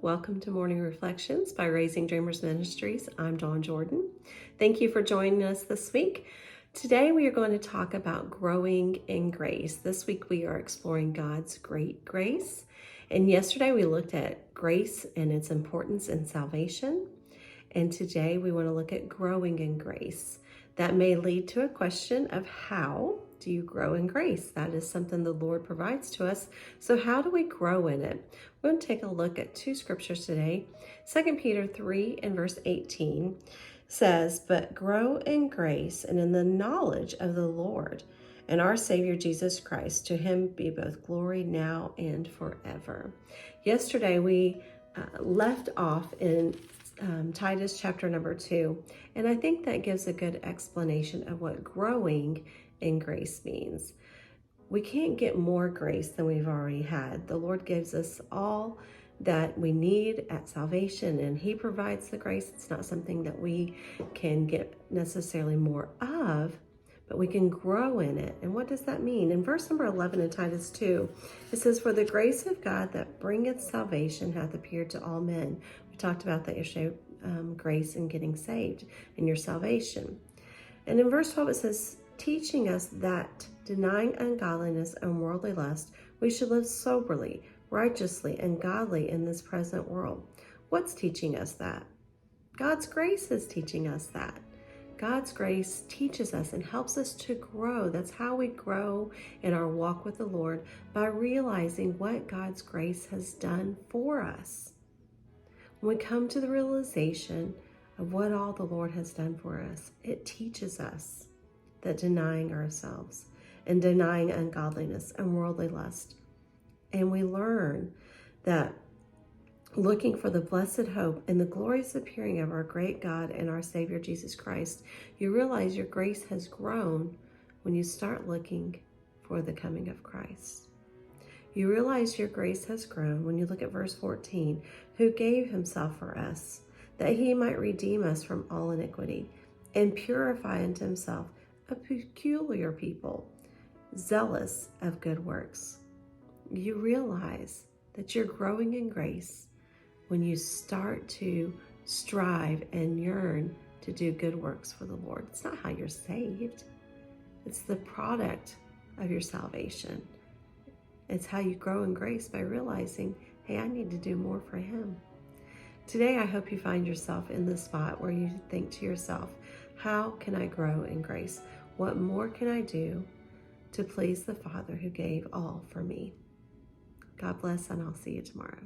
Welcome to Morning Reflections by Raising Dreamers Ministries. I'm Dawn Jordan. Thank you for joining us this week. Today we are going to talk about growing in grace. This week we are exploring God's great grace. And yesterday we looked at grace and its importance in salvation. And today we want to look at growing in grace. That may lead to a question of how do you grow in grace? That is something the Lord provides to us. So how do we grow in it? We're going to take a look at two scriptures today. 2 Peter 3 and verse 18 says, "But grow in grace and in the knowledge of the Lord and our Savior Jesus Christ. To him be both glory now and forever." Yesterday we left off in Titus chapter number 2, and I think that gives a good explanation of what growing in grace means. We can't get more grace than we've already had. The Lord gives us all that we need at salvation, and he provides the grace. It's not something that we can get necessarily more of, but we can grow in it. And what does that mean? In verse number 11 in Titus 2, it says, "For the grace of God that bringeth salvation hath appeared to all men." We talked about that yesterday, grace and getting saved and your salvation. And in verse 12 it says, "Teaching us that, denying ungodliness and worldly lust, we should live soberly, righteously, and godly in this present world." What's teaching us that? God's grace is teaching us that. God's grace teaches us and helps us to grow. That's how we grow in our walk with the Lord, by realizing what God's grace has done for us. When we come to the realization of what all the Lord has done for us, it teaches us that denying ourselves and denying ungodliness and worldly lust. And we learn that looking for the blessed hope and the glorious appearing of our great God and our Savior Jesus Christ, you realize your grace has grown when you start looking for the coming of Christ. You realize your grace has grown when you look at verse 14, "Who gave himself for us, that he might redeem us from all iniquity, and purify unto himself a peculiar people, zealous of good works." You realize that you're growing in grace when you start to strive and yearn to do good works for the Lord. It's not how you're saved. It's the product of your salvation. It's how you grow in grace, by realizing, hey, I need to do more for him. Today, I hope you find yourself in the spot where you think to yourself, how can I grow in grace? What more can I do to please the Father who gave all for me? God bless, and I'll see you tomorrow.